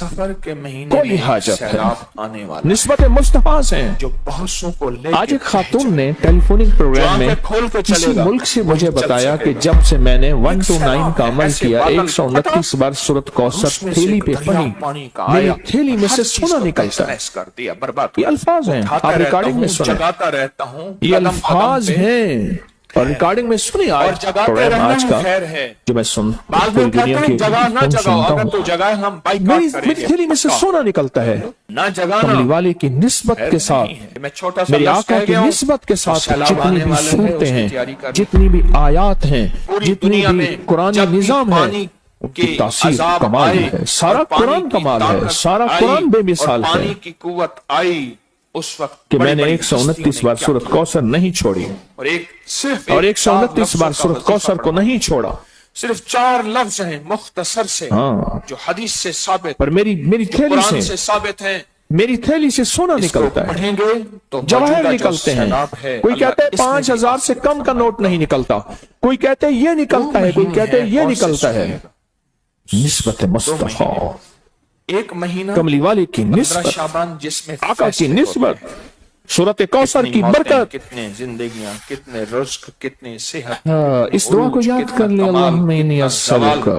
सफर के महीने कोई में हाजत सैलाब आने वाला निस्बत मुस्तफा से हैं। जो बहुतों को लेके आज एक खातून ने टेलीफोनिक प्रोग्राम में खोल के किसी चलेगा, मुल्क से मुझे वही चल बताया कि सकेगा। जब से मैंने 1 to 9 का अमल ऐसे किया, बादल 129 बार सूरत कौसर उसमें से थैली पे दरिया पढ़ी, पानी का मेरी आया, थैली में हर से चीज सोना को निकलता है। तहस कर दिया, बर्बाद ये अल्फाज हैं, उठाता आप रहता रिकॉर्डिंग में हूँ, सुने, जगाता रहता हूँ, ये कदम अल्फाज कदम पे। हैं और रिकॉर्डिंग में सुनी। और आज जगाते प्रोग्राम रहना आज है, का खैर है। जो मैं सुन बाद पूरी में कहते दुनिया हैं की जगा ना धुन जगाओ, सुनता अगर तो हूँ, जगाए हम बाइकआउट मेरी करेंगे। थैली में से सोना निकलता है। ना जगाना कमली वाले की निस्बत के साथ, मैं छोटा सा मेरे लफ्ज़ आका कह की गया हूँ, निस्बत के साथ सैलाब जितनी आने भी वाला है, सूरतें उसकी तैयारी हैं, करनी। जितनी भी आयात हैं, पूरी जितनी दुनिया भी में कुरानी जब भी निजाम है, पानी उनकी के तासीर अज़ाब कमाल आए है। सारा और पानी कुरान की कमाल है, ताकत सारा आई कुरान और बेमिसाल है पानी की कुव्वत आई, उस वक्त कि बड़ी मैंने बड़ी 129 हस्तियों बार ने क्या सूरत किया। कौसर नहीं छोड़ी और एक सिर्फ और एक 129 बार लफ्ज़ों सूरत का कौसर को नहीं छोड़ा। सिर्फ 4 लफ्ज हैं मुख्तसर से, हाँ। जो हदीस से साबित, पर मेरी जो थैली कुरान से से साबित हैं। मेरी थैली से सोना इसको निकलता है, पढ़ेंगे तो जवाहर मौजूदा जो निकलते हैं। सैलाब है, कोई अल्लाह कहते हैं इसमें भी 5000 से कम का नोट नहीं निकलता, कोई कहते हैं ये निकलता है, कोई कहते हैं ये निकलता है। निस्बत मुस्तफा, एक महीना कमली वाले की 15 निस्बत, शाबान, जिसमें आका की फैसले होते निस्बत, हैं। सूरत कौसर कितनी की मौतें, बरकत। कितने जिंदगियां, कितने रुज़्क़, कितनी सेहत, हाँ, इस दुआ को याद कर ले, अल्लाहुम्मा इन्नी अस्सअलुका।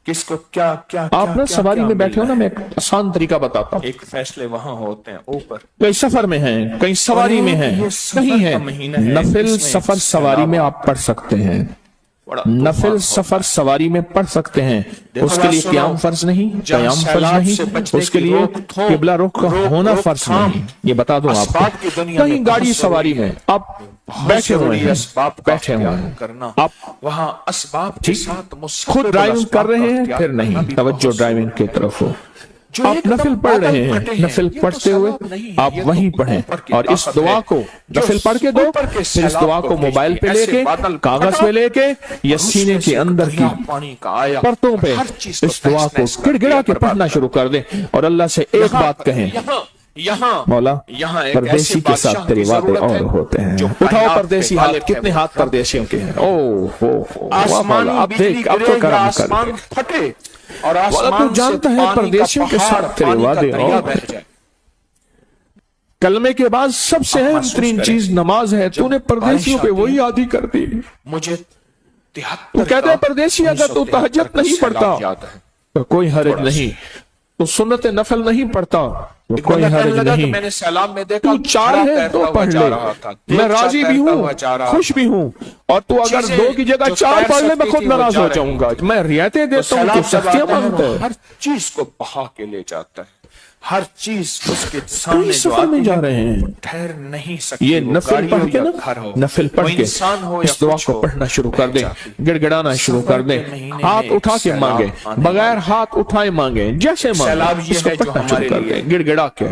किसको क्या क्या आप ना सवारी में बैठे हो ना, मैं एक आसान तरीका बताता हूँ। एक फैसले वहां होते हैं ऊपर, कहीं सफर में हैं, कहीं सवारी में हैं, ये सफर कहीं का है महीना है, नफिल इसमें सफर सवारी में आप पढ़ सकते हैं, बड़ा नफिल तूफान सफर सवारी में पढ़ सकते हैं। उसके लिए सुनो, क्याम फर्ज नहीं, जहाँ कयाम फर्ज सैलाब नहीं, से बचने उसके की लिए रोक-थोक, किबला रुख का होना फर्ज रोक-थाम, नहीं। ये बता दूं असबाब आपको, की दुनिया में कहीं गाड़ी बहुत सवारी जरूरी में आप बैठे हुए हैं, बैठे हुए हैं, करना, आप वहां असबाब के ठीक साथ खुद ड्राइविंग कर रहे हैं, फिर नहीं, तवज्जो ड्राइविंग की तरफ हो। आप नफिल पढ़ रहे हैं, नफिल पढ़ते हुए आप वहीं पढ़ें और इस दुआ को नफिल पढ़ के दो, फिर इस दुआ को मोबाइल पे लेके, कागज पे लेके या सीने के अंदर की परतों पे इस दुआ को गिड़गिड़ा के पढ़ना शुरू कर दें और अल्लाह से एक बात कहें, यहाँ मौला यहाँ एक परदेसी ऐसे के साथ बादशाह तेरे की वादे जरूरत है और होते हैं। जो उठाओ कायनात परदेसी पे हाथ, गालिब है कितने वो। हाथ परदेसियों के हैं। ओ वाह आसमानी मौला, आप बिजली देख, अब तो गिरे या करम आसमान कर। फटे और मौला आसमान तू जानता से है पानी का परदेसियों के पहाड़, साथ तेरे पानी का वादे दरिया और बह जाए। कलमे के बाद सबसे आप अहम महसूस तरीन करें, चीज नमाज है, तूने परदेसियों पे बारिश वही आदी कर दी। मुझे तू कहते हैं परदेसी अगर तू तहज्जुद नहीं पढ़ता तो कोई हर्ज नहीं, तो सुन्नत नफल नहीं पढ़ता तो कोई हर्ज नहीं, मैंने सैलाब में देखा तू चार है तो पढ़ ले, मैं राजी भी हूँ, खुश भी हूँ। और तू अगर 2 की जगह 4 पढ़ ले, मैं खुद नाराज हो जाऊंगा। मैं रियायतें देता हूँ, तू सख्तियां मांगता है। हर चीज को बहा के ले जाता है, हर चीज उसके सामने जो सफर में आती जा है, रहे हैं, वो ठहर नहीं सकती। ये वो नफिल गाड़ी पढ़ हो के या ना, घर हो, नफिल पढ़ वो के इंसान हो या इस दुआ कुछ को हो, पढ़ना शुरू कर दे, जाती। गिड़गिड़ाना शुरू कर दे, सफर के महीने हाथ में उठा एक के मांगे, सैलाब आने बगैर हाथ उठाए मांगे, जैसे सैलाब मांगे ये इसको है जो पढ़ना शुरू हमारे कर लिए दे, गिड़गिड़ा के।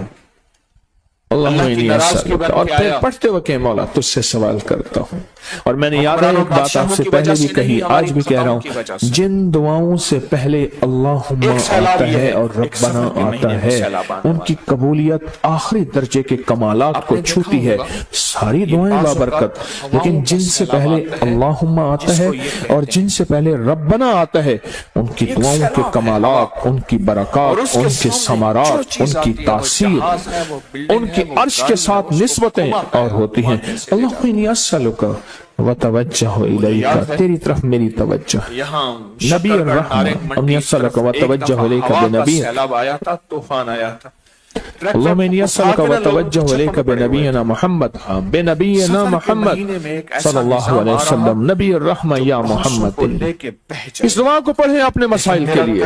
अल्लाह की नाराजगी बन और के फिर आया। पढ़ते वक्त मौला तुझसे सवाल करता हूँ, और मैंने याद है हुक्मरानों एक बात बादशाहों आपसे की पहले वजह भी से कही, नहीं, आज हमारी भी कह रहा खताओं की वजह हूँ, से। जिन दुआओं से पहले अल्लाहुम्मा एक सैलाब आता ये है है, और एक रब्बना सफर के आता महीने में है, सैलाब आने उनकी कबूलियत आखिरी दर्जे के कमालात को आपने देखा छूती है। होगा, सारी दुआएं बाज़ बाबरकत, औक़ात लेकिन हवाओं का जिनसे सैलाब पहले आता है, अल्लाहुम्मा आता है जिसको ये कहते और जिनसे पहले रब्बना आता है, उनकी एक दुआओं सैलाब के है, कमालात, उनकी और बरकत, उसके उनके सामने जो समारात, चीज़ उनकी आती है, वो तासीर, जहाज़ है, वो बिल्डिंग उनकी है, वो अर्श के गाड़ी है, साथ उसको निस्बतें घुमा और होती हैं। अल्लाहुम्मा इन्नी अस्सअलुका व तवज्जहु इलैका, तेरी तरफ मेरी तवज्जो। यहाँ नबी अर्रहमा इन्नी अस्सअलुका व तवज्जहु इलैका बिनबी, सैलाब आया था, तूफान आया था। अल्लाहुम्मा इन्नी अस्सअलुका व तवज्जहु इलैका बिनबीना मुहम्मद, बिनबीना मुहम्मद सल्लल्लाहु अलैहि वसल्लम, नबी अर्रहमा या मोहम्मद। इस दुआ को पढ़ें अपने मसाइल के लिए,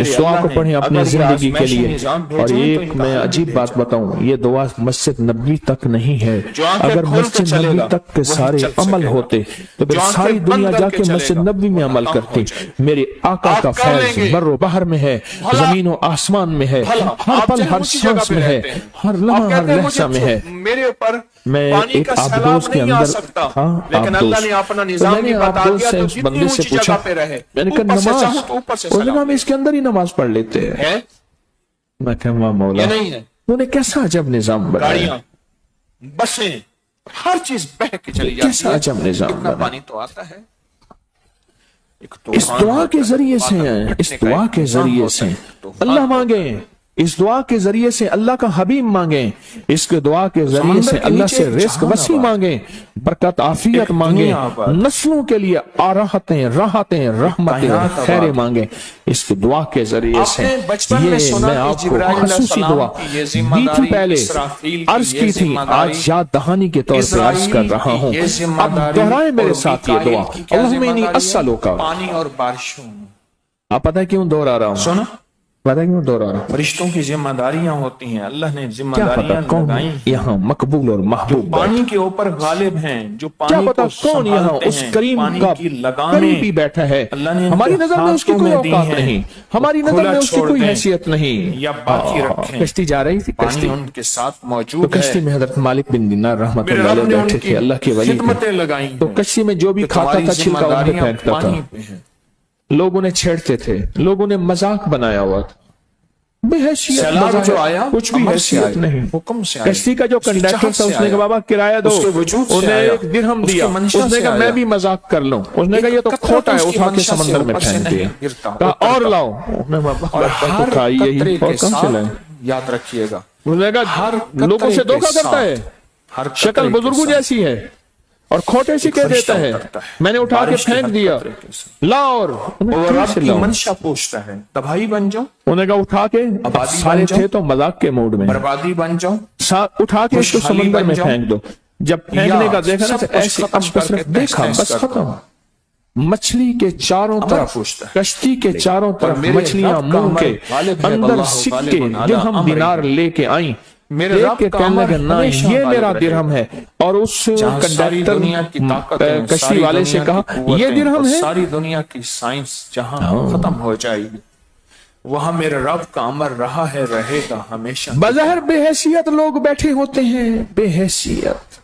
इस दुआ को पढ़ें अपनी जिंदगी के लिए। और एक मैं अजीब बात बताऊं, ये दुआ मस्जिद नबवी तक नहीं है। अगर मस्जिद नबवी तक के सारे अमल होते तो फिर सारी दुनिया जाके मस्जिद नबवी में अमल करती। मेरे आका का फैज़ बर्रो बहर में है, जमीन और आसमान में है, हर पल हर सांस में है, हर लम्हा हर लहजा में है। मेरे ऊपर मैं पानी एक का आबदोस सैलाब के नहीं आ अंदर सकता, हाँ, लेकिन अल्लाह ने अपना निजाम भी बता दिया, तो उस जितनी बंदे से ऊंची पूछा, जगह पे रहे, मैंने कहा ऊपर से नमाज चाहो तो ऊपर से उस जगह सलाम में इसके अंदर ही नमाज पढ़ लेते हैं। है, मैं कहा वाह मौला, ये नहीं है। तूने कैसा अजब निजाम बनाया, गाड़ियां, बसें, हर चीज बह के चली जाती कैसा है। अजब निजाम इतना बना। पानी तो आता है। اس دعا کے ذریعے سے اس دعا کے ذریعے سے اللہ مانگیں، اس دعا کے ذریعے سے اللہ کا حبیب مانگیں، اس کے دعا کے ذریعے سے اللہ سے رزق وسیع مانگیں، برکت عافیت مانگیں، نسلوں کے لیے راحتیں رحمتیں خیر مانگیں، اس کی دعا کے ذریعے سے۔ یہ میں آپ کو خصوصی دعا دی تھی، پہلے عرض کی تھی، آج یاد دہانی کے طور پہ عرض کر رہا ہوں، اب دہرائیں میرے ساتھ یہ دعا، اللہم انی اسألک۔ پانی اور بارشوں، آپ پتہ ہے کیوں دہرا رہا ہوں؟ سونا پتہ ہے کیوں دہرا رہا ہوں؟ فرشتوں کی ذمہ داریاں ہوتی ہیں، اللہ نے ذمہ کیا پتا داریاں کون لگائی، یہاں مقبول اور محبوب پانی کے اوپر غالب ہیں، جو کیا پانی پتا کو کون یہاں سنبھالتے اس ہیں، کریم پانی کا کی لگامیں قریبی بیٹھا ہے، اللہ نے ان ہماری کے نظر میں اس کی ہاتھوں کوئی میں دی اوقات ہیں، نہیں، ہماری نظر کھلا میں اس کی چھوڑ کوئی دیں حیثیت نہیں، یا باقی رکھیں، کشتی جا رہی تھی، پانی کشتی ان کے ساتھ تو موجود کشتی ہے، میں حضرت مالک بن دینار رحمۃ میرے اللہ رب علیہ نے ان بیٹھے کی تھے، اللہ کے ولی تھے، خدمتیں لگائی تو ہیں کشتی میں جو بھی کہ کھاتا تمہاری تھا ذمہ چھلکا وہاں پہ داریاں پھینکتا تھا، پانی پہ ہیں۔ لوگوں نے چھیڑتے تھے، لوگوں نے مذاق بنایا ہوا تھا، بے حیثیت سیلاب بظاہر جو آیا کچھ بھی امر سے حیثیت آیا، نہیں، حکم سے آیا، کشتی کا جو اس کی کنڈکٹر چاہت تھا سے اس نے کہا آیا، بابا کرایہ دو، اس کے وجود سے انہیں آیا، ایک درہم اس کے دیا، منشا اس نے سے کہا میں آیا، بھی مذاق کر لوں، اس نے کہا یہ تو قطرہ کھوٹا ہے، اس کی اٹھا کے منشا سے سمندر میں اوپر سے پھینک نہیں دیا، گرتا، کہا اوپر اور کا۔ لاؤ، اس نے اور ہر کھائی قطرے یہی کے اور کم سے ساتھ لائیں، یاد رکھیے گا، اس نے کہا ہر لوگوں قطرے سے کے دھوکہ کرتا ساتھ، ہے، ہر شکل قطرے کے بزرگوں ساتھ جیسی ہے اور کھوٹے سے کہہ فرشتہ دیتا ہے، اترتا ہے، میں نے اٹھا کے بارش کے پھینک ہر دیا، قطرے کے ساتھ۔ لاؤ، اور اور رب کی منشا پوچھتا ہے، تباہی بن جاؤ، انہوں نے کہا اٹھا کے، آبادی سارے بن جاؤ، تھے تو مذاق کے موڈ میں، بربادی بن جاؤ، اٹھا کے اس کو خوشحالی سمندر بن میں جاؤ، پھینک دو، جب پھینکنے کا دیکھا نا سب تو کچھ ایسے ختم اشک کر کے صرف دیکھا، تحس بس کر ختم، دو۔ مچھلی کے چاروں طرف، پوچھتا ہے، کشتی کے چاروں طرف میرے مچھلیاں رب کا منہ کے عمل غالب ہے، اندر واللہ سکے غالب علی درہم امرہ، دینار لے کے آئیں، میرے دیکھ رب کے کا کہنے عمل لگا نہ ہمیشہ یہ غالب میرا رہے، درہم ہے، اور اس جہاں ساری دنیا کی طاقتیں، کشتی ساری والے سے دنیا کہا کی قوتیں یہ درہم اور ہے، ساری دنیا کی سائنس جہاں ختم ہو جائے گی، وہاں میرے رب کا امر رہا ہے، رہے گا ہمیشہ۔ بظاہر بے حیثیت لوگ بیٹھے ہوتے ہیں، بے حیثیت،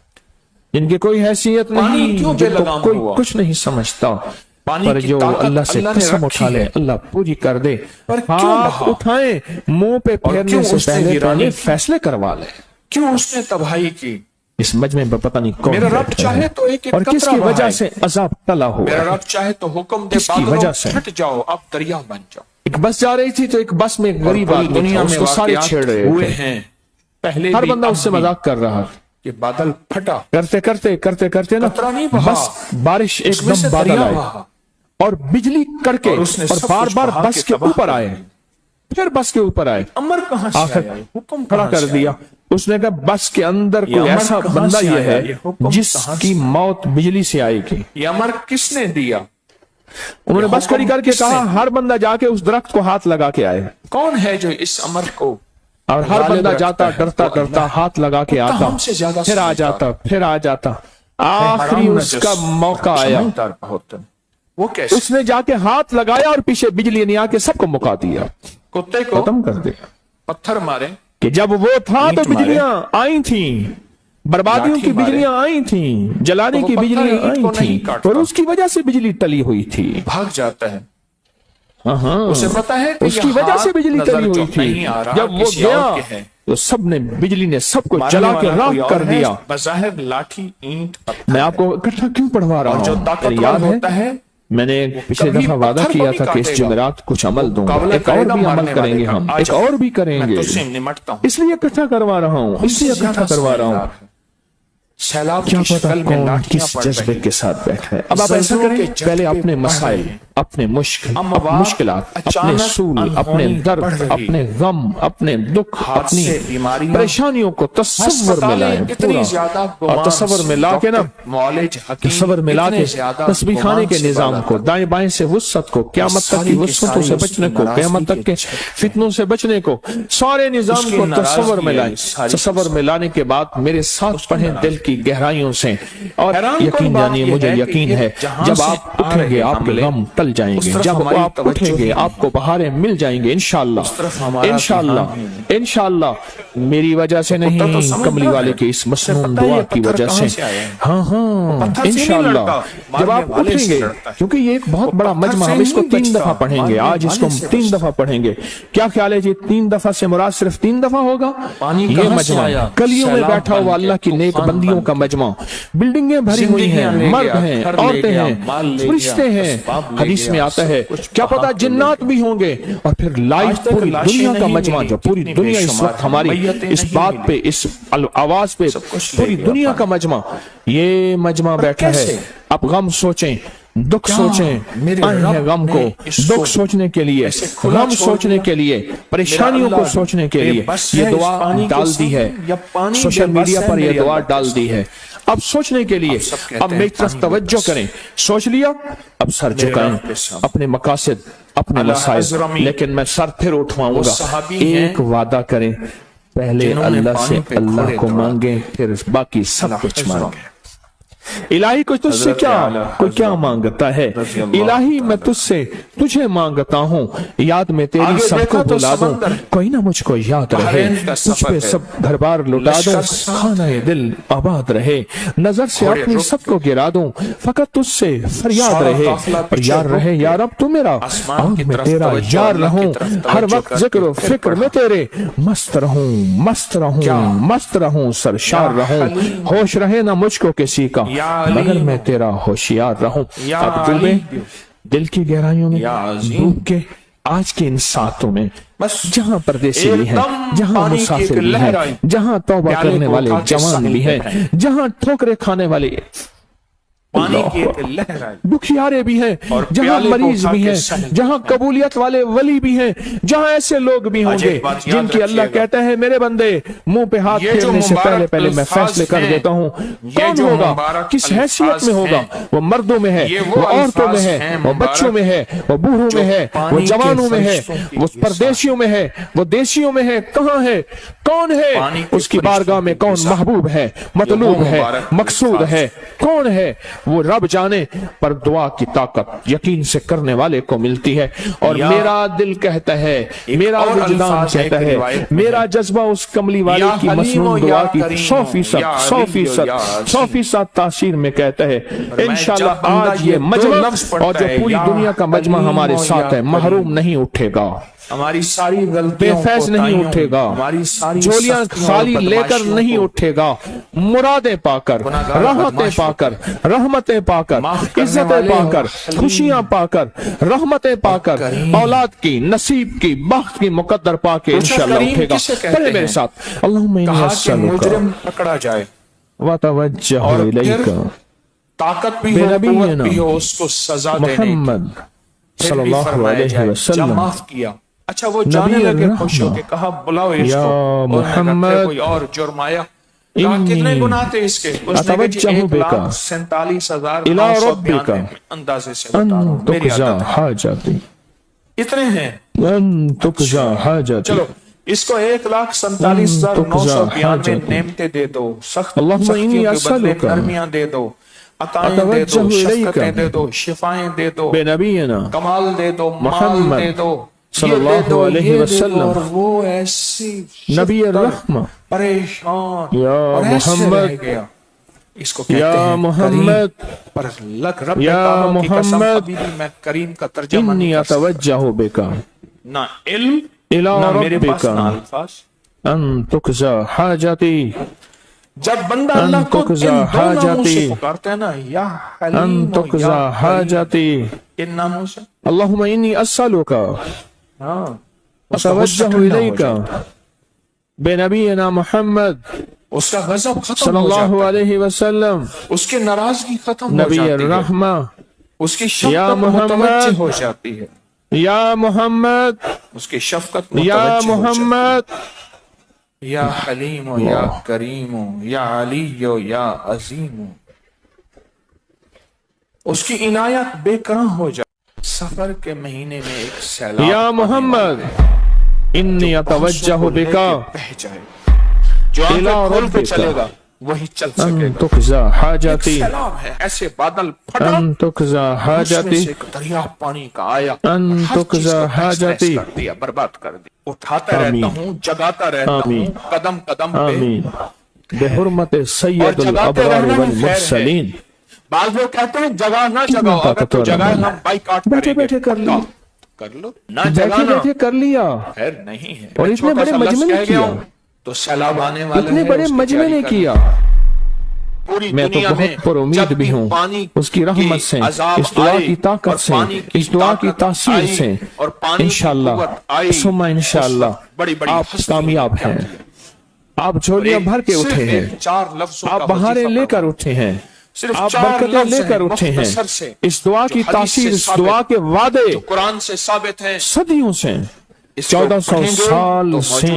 جن کی کوئی حیثیت پانی نہیں، کیوں بے جن کو لگام کوئی ہوا؟ کچھ نہیں سمجھتا، پانی پر کی جو طاقت اللہ سے اللہ نے قسم رکھی اٹھا لے ہے، اللہ پوری کر دے، پر کیوں ہاتھ بہا؟ اٹھائیں منہ پہ اور پھیرنے کیوں سے اس نے پہلے ویرانی پہلے کی؟ فیصلے کروا لے۔ کیوں اس نے تباہی کی؟ اس مجمع میں پتہ نہیں کون میرا رب بیٹھا چاہے ہے تو ایک ایک اور کس قطرہ کی وجہ بہائے، سے عذاب ٹلا ہوا میرا ہے۔ رب چاہے تو حکم دے، کس کی بادلوں وجہ سے؟ پھٹ جاؤ، اب دریا بن جاؤ۔ ایک بس جا رہی تھی تو ایک بس میں ایک غریب پوری آدمی تھا، دنیا اس میں کو سارے واقعات چھیڑ رہے ہوئے تھے، ہیں، پہلے ہر بھی بندہ اب اس سے بھی، مذاق کر رہا، کہ بادل پھٹا، کرتے نا قطرہ نہیں بہا، بس بارش ایک اس میں دم سے بادل دریا آئے بہا، اور بجلی کڑکے اور اس نے اور سب بار کچھ بار بہا بس کے کے تباہ اوپر کر آئے، پھر بس کے اوپر آئے، امر کہاں سے آخر آیا؟ حکم کھڑا کہاں کر سے دیا، آیا؟ اس نے کہا بس کے اندر یہ کوئی امر ایسا کہاں بندہ سے یہ آیا؟ ہے یہ حکم جس کہاں سے کی موت بجلی سے آئے گی۔ یہ امر کس نے دیا؟ انہوں نے یہ بس کھڑی حکم کر کے کس نے کہا دیا؟ ہر بندہ جا کے اس درخت کو ہاتھ لگا کے آئے، کون ہے جو اس امر کو اور ہر غالب بندہ رکھتا جاتا ہے؟ ڈرتا وہ ڈرتا اللہ ہاتھ لگا کے کتا آتا، ہم سے زیادہ پھر آ سمجھدار، جاتا، آخری حرام اس نجس، کا موقع آیا، سمجھدار بہت ہے۔ وہ کیسے؟ اس نے جا کے ہاتھ لگایا اور پیچھے بجلی نے آ کے سب کو مکا دیا، کتے کو ختم کر دیا، پتھر مارے، کہ جب وہ تھا تو اینٹ مارے، بجلیاں آئی تھیں، بربادیوں لاٹھی کی مارے، بجلیاں آئی تھیں، جلانے تو وہ کی پتھر بجلیاں اینٹ آئی کو تھیں، نہیں کاٹتا، اور اس کی وجہ سے بجلی ٹلی ہوئی تھی، بھاگ جاتا ہے، ہاں اسے پتا ہے کہ اس کی یہ وجہ سے ہاتھ بجلی نظر ٹلی جو ہوئی تھی، نہیں آ رہا جب وہ کسی اور گیا کے ہے، تو سب نے بجلی نے سب کو مارنے جلا کے والا کوئی راکھ اور کر ہے، دیا۔ بظاہر لاٹھی اینٹ پتھر، میں آپ کو اکٹھا کیوں پڑھوا رہا اور جو ہوں؟ طاقتور یاد ہوتا ہے میں نے پچھلے کبھی دفعہ وعدہ پتھر کو کیا نہیں تھا کہ اس کاٹے گا، جمعرات کچھ عمل دوں گا، مقابلہ ایک اور کرے گا بھی عمل مارنے کریں والے گے کا۔ ہم، آج ایک اور بھی کریں میں گے، تجھ سے نمٹتا ہوں، اس لیے اکٹھا کروا رہا ہوں، اس لیے اکٹھا کروا رہا ہوں۔ سیلاب کیا کی پتا شکل میں کون لاٹھیاں کس پڑ جذبے رہی کے ساتھ بیٹھا ہے۔ اب آپ ایسا زلزلوں کریں، کے جذبے پہلے اپنے بڑھ مسائل، رہے ہیں، اپنے اموات مشکلات، اپنے اچانک سول، انہونی اپنے بڑھ درد، رہی، اپنے غم، اپنے دکھ، اپنی حادثے، بیماریاں، پریشانیوں کو تصور میں لائیں اتنی زیادہ پورا، اور تصور میں لا کے نا، معالج حکیم، تصور میں لا اتنے کے زیادہ تسبیح خانے کے گمان سے نظام بالا کو، تر، دائیں بائیں سے وسعت کو، قیامت تک کی ساری کی وسعتوں سے ساری بچنے اس کی کو، ناراضگی قیامت تک کے چھت، فتنوں سے بچنے کو، سارے نظام اس کی کو ناراضگی تصور میں ہے، لائیں۔ ساری تصور میں لانے کے بعد میرے ساتھ پڑھیں دل کی گہرائیوں سے، اور حیران کن یقین بات جانیے یہ مجھے ہے کہ یقین یہ ہے جہاں جب سے آپ آ اٹھیں رہے گے آپ کے حملے، غم ٹل جائیں اس گے، طرف جب ہماری آپ اٹھیں توجہ گے ہی آپ کو بہاریں مل جائیں گے انشاءاللہ، طرف ہمارا انشاءاللہ، دھیان ہی انشاءاللہ، میری وجہ سے تو نہیں، سمجھ کملی رہا والے ہے، کی اس مسنون پتہ ہے دعا یہ کی پتھر وجہ کہاں سے، سے آیا ہے؟ ہاں پتھر سے نہیں انشاءاللہ، لڑتا، جب مارنے آپ والے اٹھیں سے گے، لڑتا ہے۔ کیونکہ یہ ایک بہت بڑا پتھر مجمع، سے ہم اس کو نہیں 3 بچتا، دفعہ پڑھیں گے، مارنے آج اس کو والے سے 3 بچتا۔ دفعہ پڑھیں گے۔ کیا خیال ہے جی 3 دفعہ سے مراد صرف 3 دفعہ ہوگا؟ پانی یہ کہاں سے مجمع آیا؟ کلیوں میں سیلاب بیٹھا بن ہوا کے، اللہ کی نیک طوفان بندیوں इंसानों का मजमा, बिल्डिंगें भरी हुई हैं, मर्द हैं, औरतें हैं, फरिश्ते हैं, हदीस में आता है क्या पता जिन्नात भी होंगे, और फिर लाइव पूरी दुनिया का मजमा, जो पूरी दुनिया इस वक्त हमारी इस बात पे, इस आवाज पे, पूरी दुनिया का मजमा, ये मजमा बैठा है। अब गम सोचें, दुख सोचें, आए हैं गम को, दुख सोचने के लिए, गम सोचने के लिए, परेशानियों को सोचने के लिए ये दुआ डाल दी है, सोशल मीडिया पर ये दुआ डाल दी है। अब सोचने के लिए, अब मेरी तरफ तवज्जो करें, सोच लिया, अब सर झुकाएं, अपने मकासद, अपने मसाइल, लेकिन मैं सर फिर उठवाऊंगा। एक वादा करें, पहले अल्लाह से अल्लाह को मांगे, फिर बाकी सब कुछ मांगे। इलाही कुछ तुझसे कोई क्या मांगता है, इलाही मैं तुझसे तुझे मांगता हूँ, याद में तेरी सबको भुला दूं, कोई ना मुझको याद रहे, तुझ पे सब घर बार लुटा दूं, खाना दिल आबाद रहे, नजर से अपनी सबको गिरा दूं, फकत तुझसे फरियाद रहे, और यार रहे यार अब तू मेरा, और मैं तेरा यार रहूं, हर वक्त जिक्र फिक्र में तेरे मस्त रहूं, मस्त रहूं, मस्त रहूं, सरशार रहूं, होश रहे ना मुझको किसी का, मगर मैं तेरा होशियार रहूं। अब डूबे दिल की गहराइयों में, डूब के आज के इन सातों में, बस जहां परदेसी भी हैं, जहां मुसाफिर भी हैं, जहां तौबा करने वाले जवान भी हैं, जहां ठोकरे खाने वाले पानी की एक लहर आई, दुखियारे भी हैं, जहां मरीज भी हैं, जहां कबूलियत वाले वली भी हैं, जहां ऐसे लोग भी होंगे जिनकी अल्लाह कहता है मेरे बंदे मुंह पे हाथ फेरने से पहले पहले मैं फैसले कर देता हूं। कौन होगा, किस हैसियत में होगा, वो मर्दों में है, वो औरतों में है, वो बच्चों में है, वो बूढ़ों में है, वो जवानों में है, वो परदेशियों में है, वो देशियों में है, कहां है, कौन है, उसकी बारगाह में कौन महबूब है, मतलूब है, मकसूद है, कौन है, वो रब जाने, पर दुआ की ताकत यकीन से करने वाले को मिलती है। और मेरा दिल कहता है, मेरा विजदान कहता है, मेरा जज्बा उस कमली वाले की मसनून दुआ की 100% तासीर में कहता है इंशाअल्लाह आज ये मजमा और जो पूरी दुनिया का मजमा हमारे साथ है, महरूम नहीं उठेगा, हमारी सारी गलतियों बेफैज नहीं उठेगा, हमारी सारी झोलियां खाली लेकर नहीं उठेगा, मुरादें पाकर, राहतें पाकर, रहमतें पाकर, इज्जतें पाकर, खुशियां पाकर, रहमतें पाकर, औलाद की, नसीब की, बख्त की मुकद्दर पाके इंशाअल्लाह उठेगा। पहले मेरे साथ अल्लाहुम्मा इन्नी अस्सअलुका पकड़ा जाए व तवज्जहु इलैका ताकत भी हो, कुव्वत भी हो, उसको सजा देने मोहम्मद सल्लल्लाहु अलैहि वसल्लम माफ किया। अच्छा वो जाने लगे खुश होके, कहा बुलाओ इसको, मोहम्मद कोई और जुर्म आया, कहा कितने गुनाह थे इसके, उसने कहा 1,47,992 अंदाजे से बता रहा हूं, मेरी आदत इतने हैं। चलो इसको 1,47,992 नेमतें दे दो, सख्त सख्तियों के बदले नरमियां दे दो, अताएं दे दो, शफ़क़तें दे दो, शिफाएं दे दो, कमाल दे दो, माल दे दो, सल्लल्लाहु अलैहि वसल्लम, और वो ऐसी नबी रहमा परेशान या मोहम्मद, इसको कहते हैं मोहम्मद, पर लग रब या मोहम्मद, अभी भी मैं करीम का तर्जुमा इन्नी अतवज्जहु बिका, ना इल्म इला ना मेरे पास रब्बिका ना अल्फाज, अन तुकज़ा हाजती, जब बंदा अल्लाह को इन दो नामों से पुकारता है ना, या हलीम अन या तुकज़ा हाजती, इन नामों से, अल्लाहुम्मा इन्नी अस्सअलुका हाँ अतवज्जहु इलैका बेनबीना मोहम्मद उसका गजब खत्म हो सल्लल्लाहु जाता है, अलैहि वसल्लम, उसकी नाराजगी खत्म हो नबी जाती है, रहमा, उसकी या शफ़क़त मोहम्मद, मुतवज्जिह हो जाती है, या मोहम्मद, उसकी शफ़क़त या मुतवज्जिह हो जाती मोहम्मद, है, या हलीम या करीम या अली या अजीम, उसकी इनायत बेकरां हो जाती। सफर के महीने में एक सैलाब या मोहम्मद इन्नी अतवज्जहु बिका बह जाए, जो आंखें खोल के चलेगा वही चल अन सकेगा। तुकज़ा हाजती, सैलाब है, ऐसे बादल फटा, अन तुकज़ा उसमें हाजती, से एक दरिया पानी का आया, अन हर चीज तुकज़ा को हाजती, कर दिया, बर्बाद कर दिया। उठाता आमीन। रहता हूँ, जगाता रहता हूँ, आमीन। कदम कदम पे, आमीन बेहुरमत और सैयदुल जगाते अबरार रहना वल में खैर है। मुरसलीन। बाद लोग कहते हैं जगा ना जगाओ, अगर तू जगाए हम बाइकआउट बैठे करेंगे। बैठे कर लो, कर लो ना, बैठे जगाना बैठे कर लिया, खैर नहीं है। और मैं इतने छोटा बड़े सा मजमे लफ्ज़ ने कह गया किया, हूं, तो सैलाब आने वाला इतने है, बड़े उसकी मजमे तैयारी ने करना। किया, میں تو بہت پر امید بھی ہوں اس کی رحمت سے، اس دعا کی طاقت سے، اس دعا کی تاثیر سے انشاءاللہ ثم انشاءاللہ آپ کامیاب ہیں۔ آپ جھولیاں بھر کے اٹھے ہیں، آپ بہاریں لے کر اٹھے ہیں، آپ برکتیں لے کر اٹھے ہیں۔ اس دعا کی تاثیر، اس دعا کے وعدے قرآن سے ثابت ہیں، صدیوں سے، 1400 سال سے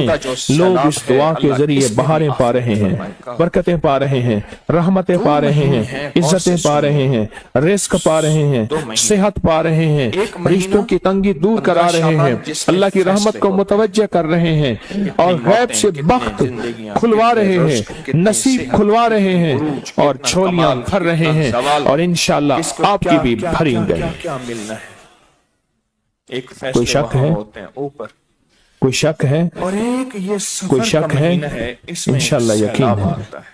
لوگ اس دعا کے ذریعے بہاریں پا رہے ہیں، برکتیں پا رہے ہیں، رحمتیں پا رہے ہیں، عزتیں پا رہے ہیں، رزق پا رہے ہیں، صحت پا رہے ہیں، رشتوں کی تنگی دور کرا رہے ہیں، اللہ کی رحمت کو متوجہ کر رہے ہیں، اور غیب سے بخت کھلوا رہے ہیں، نصیب کھلوا رہے ہیں، اور جھولیاں بھر رہے ہیں، اور انشاءاللہ آپ کی بھی بھریں گے۔ کیا ملنا ہے؟ ایک کوئی شک ہے؟ ہوتے ہیں اوپر، کوئی شک ہے؟ اور ایک یہ سفر کوئی شک کا ہے؟ مہینہ ہے، اس میں انشاءاللہ یقین سیلاب ہے۔ آتا ہے۔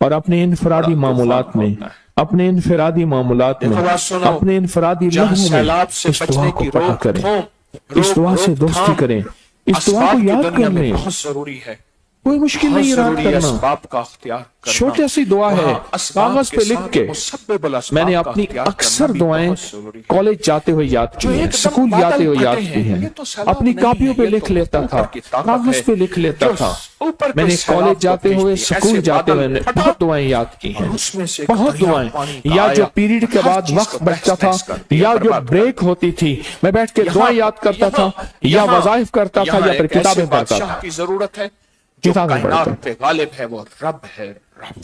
اور اپنے انفرادی معاملات میں، اپنے انفرادی معاملات میں، اپنے انفرادی جہاں لمحوں میں سیلاب سے اس دعا بچنے کو کی پڑھا روک کریں، تھام، اس دعا سے دوستی کریں، اس دعا اسباب کو کی یاد دنیا کر میں لیں۔ بہت ضروری ہے، کوئی مشکل بہت نہیں یاد ضروری ہے کرنا، اسباب کا اختیار کرنا۔ چھوٹی سی دعا ہے، وہاں اسباب کاغذ پہ لکھ کے۔ مسبب الاسباب میں نے کا اپنی اختیار کرنا اکثر بھی دعائیں بہت ضروری ہے۔ کالج جاتے ہوئے یاد کی ہیں، ایک دم سکول جاتے ہوئے بادل یاد پھٹے کی ہیں، ہیں، یہ تو سیلاب اپنی نہیں کاپیوں ہے، پہ یہ لکھ تو لیتا تھا، اوپر کی طاقت کاغذ ہے پہ لکھ لیتا جو تھا۔ اوپر کے میں نے سیلاب کالج کو جاتے ہوئے، بھیجتی ہے، سکول ایسے جاتے ہوئے بادل پھٹا، بہت دعائیں یاد کی ہیں، اور اس میں سے بہت دریا دعائیں، پانی کا یا جو آیا، پیریڈ کے ہر بعد چیز وقت کو بچتا تھا، تحس کر دیا، یا جو برباد کر بریک ہوتی تھی، میں بیٹھ کے دعائیں یاد کرتا تھا، یا وظائف کرتا تھا، یا پھر کتابیں پڑھتا تھا۔ بادشاہ کی ضرورت ہے جو کتابیں پڑھتا کائنات پہ غالب ہے، وہ رب ہے، رب۔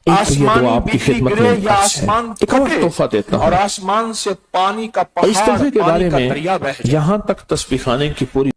ایک تو یہ دعا آپ کی بجلی خدمت گرے میں یا عرض ہے، آسمان ایک اور پھٹے تحفہ دیتا اور ہوں۔ آسمان سے پانی کا اور اس پہاڑ، تحفے کے بارے پانی کا میں دریا بہہ جائے۔ یہاں تک تسبیح خانے کی پوری